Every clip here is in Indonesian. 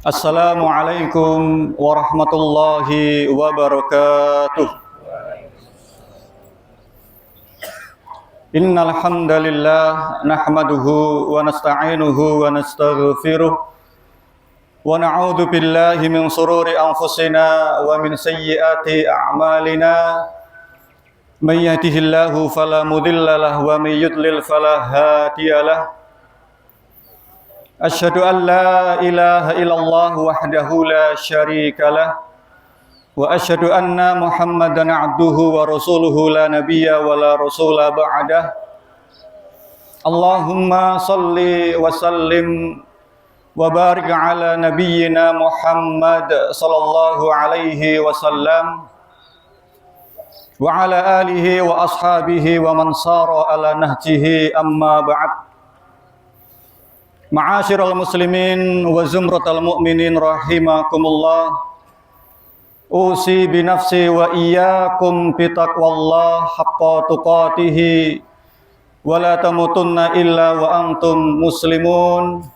Assalamualaikum warahmatullahi wabarakatuh. Innal hamdalillah nahmaduhu wa nasta'inuhu wa nastaghfiruh wa na'udzu billahi min shururi anfusina wa min sayyiati a'malina. May yahdihillahu fala mudilla lahu wa may yudlil fala hadiyalah. Asyhadu an la ilaha illallah wahdahu la syarikalah wa asyhadu anna Muhammadan abduhu wa rasuluhu la nabiyya wa la rasula ba'dah. Allahumma salli wa sallim wa barik ala nabiyyina Muhammad sallallahu alaihi wasallam wa ala alihi wa ashabihi wa man sara ala nahjihi, amma ba'd. Ma'asyiral muslimin wa zumratal mu'minin rahimakumullah. Usi binafsi wa iyyakum bitaqwallah haqqa tuqatih wa la tamutunna illa wa antum muslimun.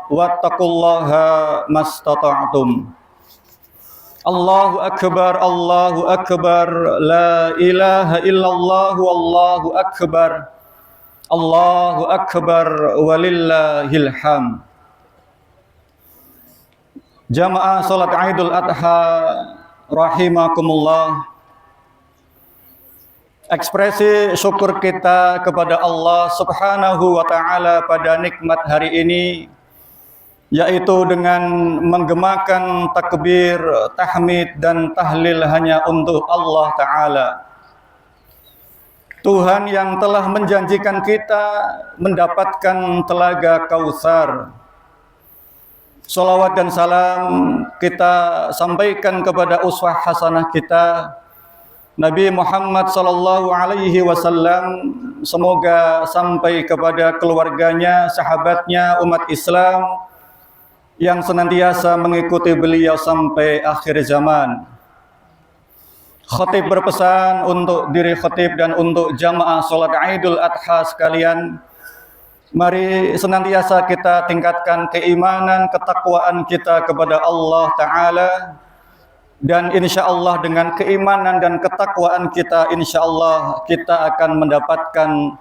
Wattaqullaha mastata'tum. Allahu akbar, Allahu akbar, la ilaha illallah, wallahu akbar. Allahu akbar walillahil hamd. Jamaah salat Idul Adha rahimakumullah. Ekspresi syukur kita kepada Allah Subhanahu wa taala pada nikmat hari ini, yaitu dengan menggemakan takbir, tahmid dan tahlil hanya untuk Allah taala. Tuhan yang telah menjanjikan kita mendapatkan telaga Kautsar. Shalawat dan salam kita sampaikan kepada uswah hasanah kita, Nabi Muhammad sallallahu alaihi wasallam. Semoga sampai kepada keluarganya, sahabatnya, umat Islam yang senantiasa mengikuti beliau sampai akhir zaman. Khatib berpesan untuk diri khatib dan untuk jamaah salat Idul Adha sekalian, mari senantiasa kita tingkatkan keimanan, ketakwaan kita kepada Allah Ta'ala. Dan insya Allah dengan keimanan dan ketakwaan kita, insya Allah kita akan mendapatkan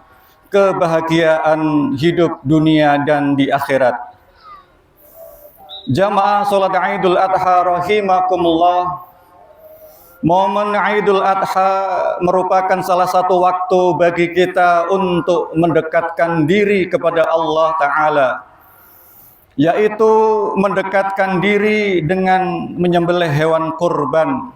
kebahagiaan hidup dunia dan di akhirat. Jamaah salat Idul Adha rahimakumullah. Momen Idul Adha merupakan salah satu waktu bagi kita untuk mendekatkan diri kepada Allah Ta'ala, yaitu mendekatkan diri dengan menyembelih hewan kurban,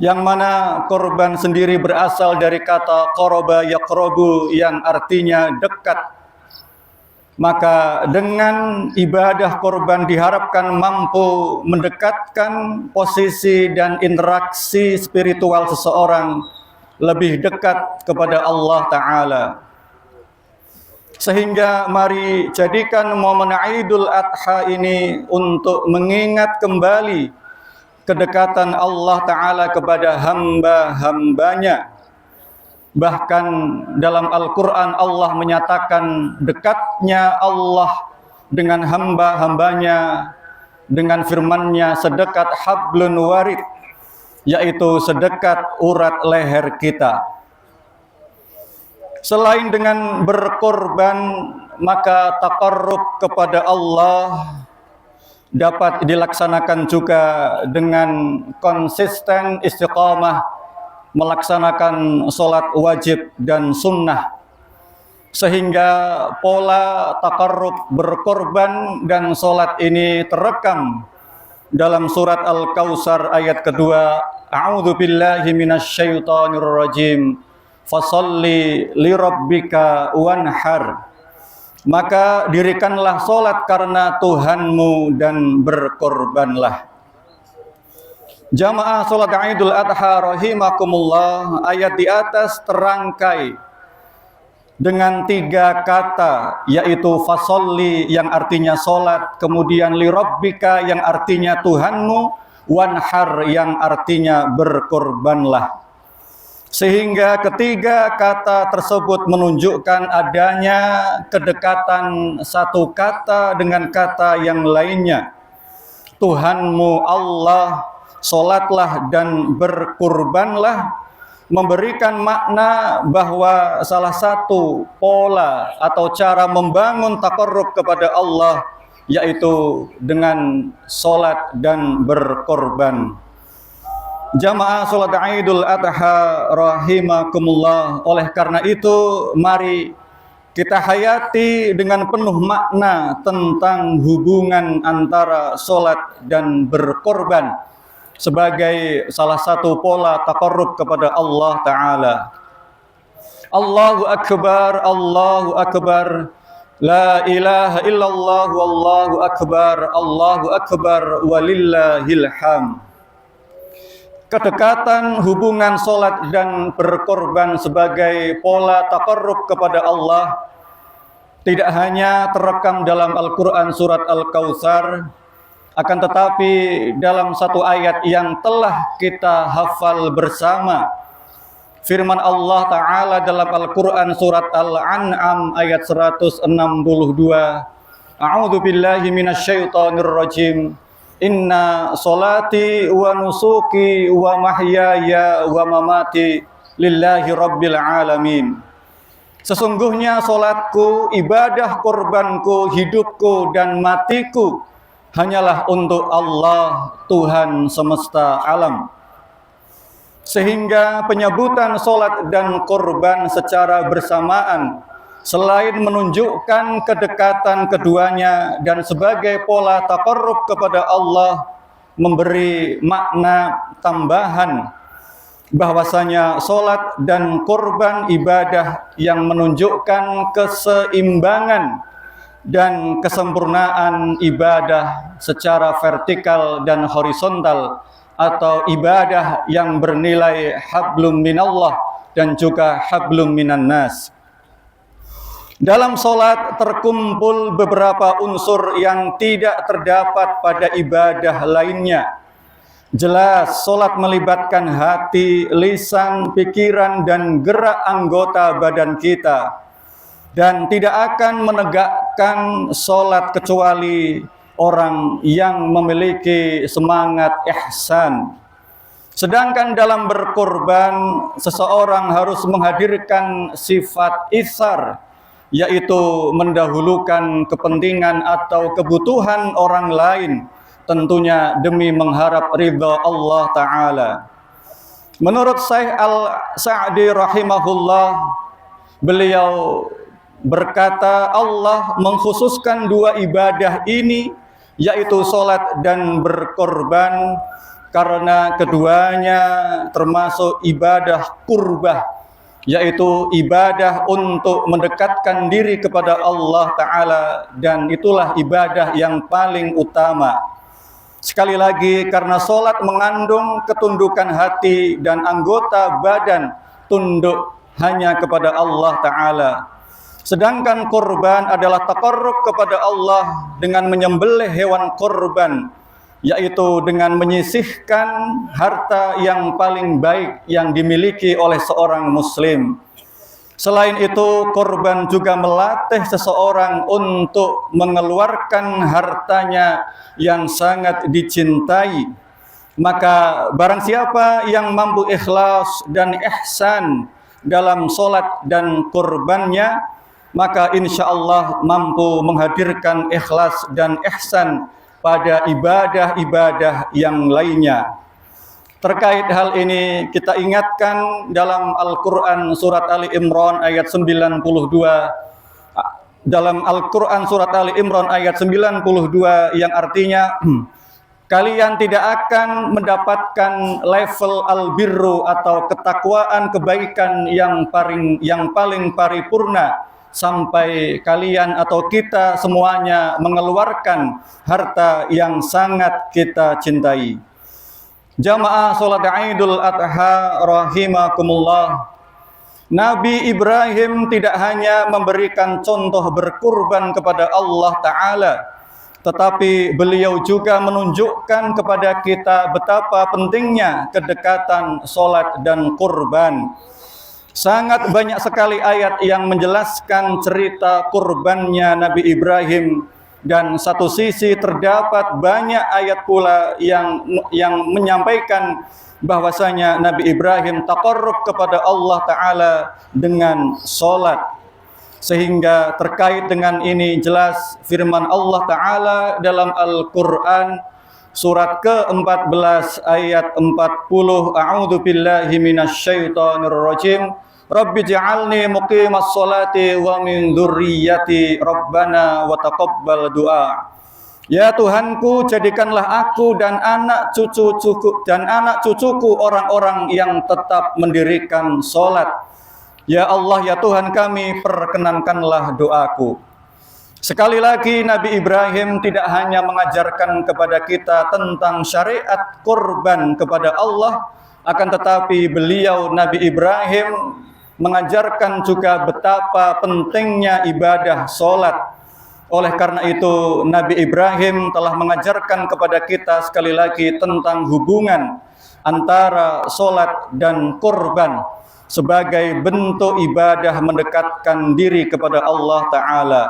yang mana kurban sendiri berasal dari kata qoroba yaqrobu, yang artinya dekat. Maka dengan ibadah kurban diharapkan mampu mendekatkan posisi dan interaksi spiritual seseorang lebih dekat kepada Allah Ta'ala. Sehingga mari jadikan momen Idul Adha ini untuk mengingat kembali kedekatan Allah Ta'ala kepada hamba-hambanya. Bahkan dalam Al-Quran Allah menyatakan dekatnya Allah dengan hamba-hambanya dengan firman-Nya sedekat hablun warid, yaitu sedekat urat leher kita. Selain dengan berkorban, maka taqarrub kepada Allah dapat dilaksanakan juga dengan konsisten istiqamah melaksanakan sholat wajib dan sunnah, sehingga pola taqarrub berkorban dan sholat ini terekam dalam surat Al-Kautsar ayat kedua. A'udzu billahi minasyaitonir rajim. Fasholli lirabbika wanhar. Maka dirikanlah sholat karena Tuhanmu dan berkorbanlah. Jamaah salat Idul Adha rahimakumullah, ayat di atas terangkai dengan 3 kata, yaitu fasholli yang artinya salat, kemudian lirabbika yang artinya Tuhanmu, wanhar yang artinya berkorbanlah. Sehingga ketiga kata tersebut menunjukkan adanya kedekatan satu kata dengan kata yang lainnya. Tuhanmu Allah, solatlah dan berkurbanlah, memberikan makna bahwa salah satu pola atau cara membangun taqarrub kepada Allah yaitu dengan solat dan berkorban. Jamaah salat Idul Adha rahimakumullah. Oleh karena itu, mari kita hayati dengan penuh makna tentang hubungan antara solat dan berkorban sebagai salah satu pola taqarrub kepada Allah Ta'ala. Allahu Akbar, Allahu Akbar, la ilaha illallah, Allahu Akbar, walillahil hamd. Kedekatan hubungan solat dan berkorban sebagai pola taqarrub kepada Allah tidak hanya terekam dalam Al-Quran surat Al-Kautsar, akan tetapi dalam satu ayat yang telah kita hafal bersama, firman Allah Ta'ala dalam Al-Quran surat Al-An'am ayat 162, A'udzu billahi minasyaitonir rajim. Inna solati wa nusuki wa mahyaya wa mamati lillahi rabbil alamin. Sesungguhnya solatku, ibadah korbanku, hidupku dan matiku hanyalah untuk Allah, Tuhan semesta alam. Sehingga penyebutan solat dan korban secara bersamaan selain menunjukkan kedekatan keduanya dan sebagai pola taqarrub kepada Allah, memberi makna tambahan bahwasanya solat dan korban ibadah yang menunjukkan keseimbangan dan kesempurnaan ibadah secara vertikal dan horizontal, atau ibadah yang bernilai hablum minallah dan juga hablum minan nas. Dalam solat terkumpul beberapa unsur yang tidak terdapat pada ibadah lainnya. Jelas, solat melibatkan hati, lisan, pikiran, dan gerak anggota badan kita. Dan tidak akan menegakkan solat kecuali orang yang memiliki semangat ihsan. Sedangkan dalam berkorban, seseorang harus menghadirkan sifat itsar, yaitu mendahulukan kepentingan atau kebutuhan orang lain, tentunya demi mengharap ridha Allah Ta'ala. Menurut Syekh Al-Sa'di rahimahullah, beliau berkata Allah mengkhususkan dua ibadah ini, yaitu solat dan berkorban, karena keduanya termasuk ibadah qurbah, yaitu ibadah untuk mendekatkan diri kepada Allah Ta'ala, dan itulah ibadah yang paling utama. Sekali lagi, karena solat mengandung ketundukan hati dan anggota badan tunduk hanya kepada Allah Ta'ala. Sedangkan korban adalah taqarrub kepada Allah dengan menyembelih hewan korban, yaitu dengan menyisihkan harta yang paling baik yang dimiliki oleh seorang muslim. Selain itu, korban juga melatih seseorang untuk mengeluarkan hartanya yang sangat dicintai. Maka barang siapa yang mampu ikhlas dan ihsan dalam solat dan korbannya, maka insya Allah mampu menghadirkan ikhlas dan ihsan pada ibadah-ibadah yang lainnya. Terkait hal ini, kita ingatkan dalam Al-Quran surat Ali Imran ayat 92. Dalam Al-Quran surat Ali Imran ayat 92 yang artinya, kalian tidak akan mendapatkan level albirru atau ketakwaan kebaikan yang paling paripurna sampai kalian atau kita semuanya mengeluarkan harta yang sangat kita cintai. Jamaah salat Idul Adha rahimakumullah. Nabi Ibrahim tidak hanya memberikan contoh berkurban kepada Allah Ta'ala, tetapi beliau juga menunjukkan kepada kita betapa pentingnya kedekatan salat dan kurban. Sangat banyak sekali ayat yang menjelaskan cerita kurbannya Nabi Ibrahim, dan satu sisi terdapat banyak ayat pula yang menyampaikan bahwasanya Nabi Ibrahim taqarrub kepada Allah Ta'ala dengan salat. Sehingga terkait dengan ini jelas firman Allah Ta'ala dalam Al-Quran surat ke-14 ayat 40, A'udzu billahi minasyaitonir rajim. Rabbi ja'alni muqimas sholati wa min dzurriyyati rabbana wa taqabbal du'a. Ya Tuhanku, jadikanlah aku dan anak cucuku orang-orang yang tetap mendirikan salat. Ya Allah, ya Tuhan kami, perkenankanlah doaku. Sekali lagi Nabi Ibrahim tidak hanya mengajarkan kepada kita tentang syariat kurban kepada Allah, akan tetapi beliau Nabi Ibrahim mengajarkan juga betapa pentingnya ibadah salat. Oleh karena itu Nabi Ibrahim telah mengajarkan kepada kita sekali lagi tentang hubungan antara salat dan kurban sebagai bentuk ibadah mendekatkan diri kepada Allah Ta'ala.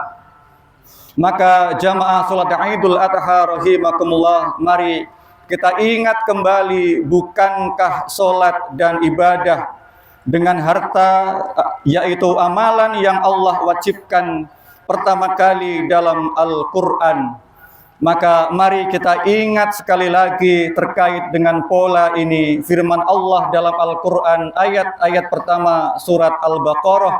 Maka jamaah salat Idul Adha rahimakumullah, mari kita ingat kembali, bukankah salat dan ibadah dengan harta yaitu amalan yang Allah wajibkan pertama kali dalam Al-Quran? Maka mari kita ingat sekali lagi terkait dengan pola ini firman Allah dalam Al-Quran ayat-ayat pertama surat Al-Baqarah,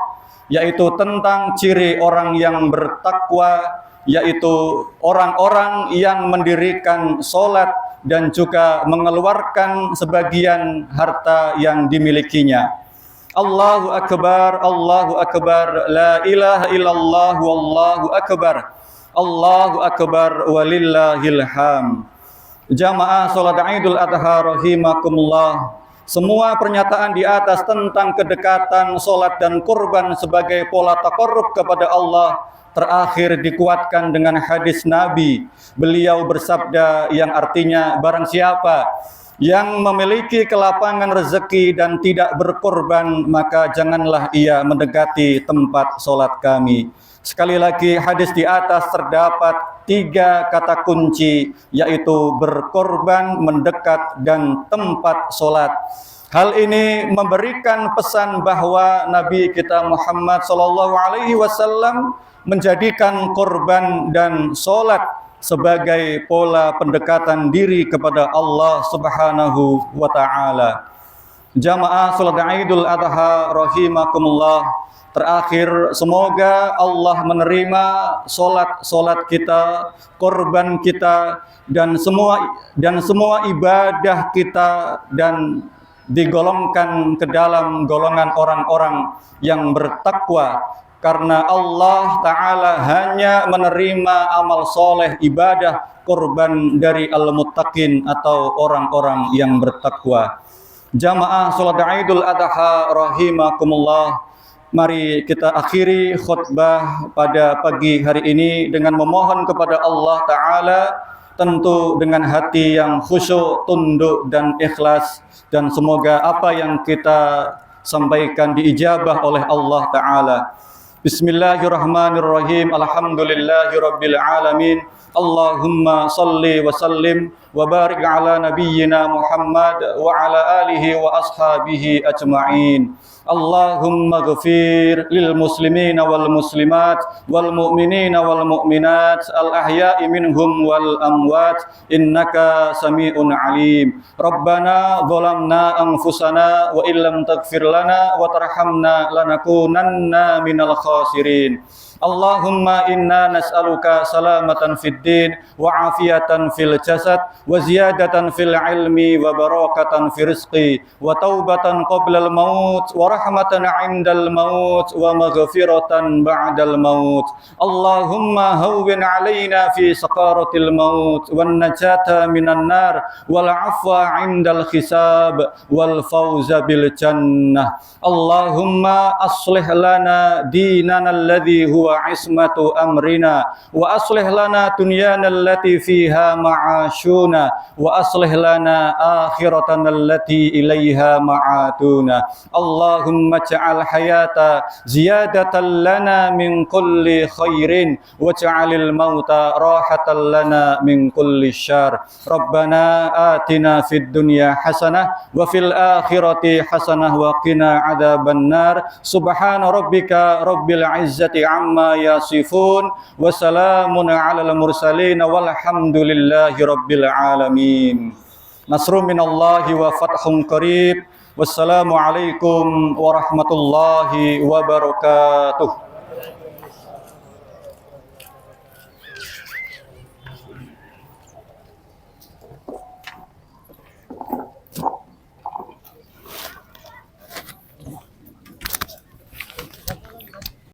yaitu tentang ciri orang yang bertakwa, yaitu orang-orang yang mendirikan salat dan juga mengeluarkan sebagian harta yang dimilikinya. Allahu Akbar, Allahu Akbar, la ilaha illallah, wallahu akbar. Allahu Akbar walillahil ham. Jamaah salat Idul Adha rahimakumullah, semua pernyataan di atas tentang kedekatan salat dan kurban sebagai pola taqarrub kepada Allah terakhir dikuatkan dengan hadis Nabi. Beliau bersabda yang artinya, barang siapa yang memiliki kelapangan rezeki dan tidak berkorban, maka janganlah ia mendekati tempat salat kami. Sekali lagi, hadis di atas terdapat 3 kata kunci, yaitu berkorban, mendekat, dan tempat salat. Hal ini memberikan pesan bahwa Nabi kita Muhammad SAW menjadikan korban dan salat sebagai pola pendekatan diri kepada Allah Subhanahu wa Ta'ala. Jamaah salat Idul Adha rahimakumullah, terakhir semoga Allah menerima salat kita, korban kita, dan semua ibadah kita, dan digolongkan ke dalam golongan orang-orang yang bertakwa, karena Allah Ta'ala hanya menerima amal soleh ibadah korban dari al-muttaqin atau orang-orang yang bertakwa. Jamaah salat Idul Adha rahimakumullah, mari kita akhiri khutbah pada pagi hari ini dengan memohon kepada Allah Ta'ala, tentu dengan hati yang khusyuk, tunduk, dan ikhlas, dan semoga apa yang kita sampaikan diijabah oleh Allah Ta'ala. Bismillahirrahmanirrahim. Alhamdulillahirabbil alamin. Allahumma salli wa sallim wa barik ala nabiyyina Muhammad wa ala alihi wa ashabihi ajma'in. Allahumma ghafir lil muslimina wal muslimat wal mu'minina wal mu'minat al ahya'i minhum wal amwat innaka sami'un alim. Rabbana zalamna anfusana wa illam taghfir lana wa tarhamna lanakunanna minal khasirin. Allahumma inna nas'aluka salamatan fid din wa afiyatan fil jasad وزيادة في العلم وبركة في رزقي وتوبة قبل الموت ورحمة عند الموت ومغفرة بعد الموت. اللهم هون علينا في سقارة الموت والنجاة من النار والعفو عند الحساب والفوز بالجنة. اللهم أصلح لنا ديننا الذي هو عصمة أمرنا وأصلح لنا دنيانا التي فيها معاشنا وأصلح لنا آخرتنا التي إليها معادنا. اللهم اجعل الحياة زيادة لنا من كل خير واجعل الموت راحة لنا من كل شر. ربنا آتنا في الدنيا حسنة وفي الآخرة حسنة وقنا عذاب النار. سبحان ربك رب العزة عما يصفون وسلام على المرسلين والحمد لله رب العالمين. نصر من الله وفتح قريب. Wassalamualaikum warahmatullahi wabarakatuh.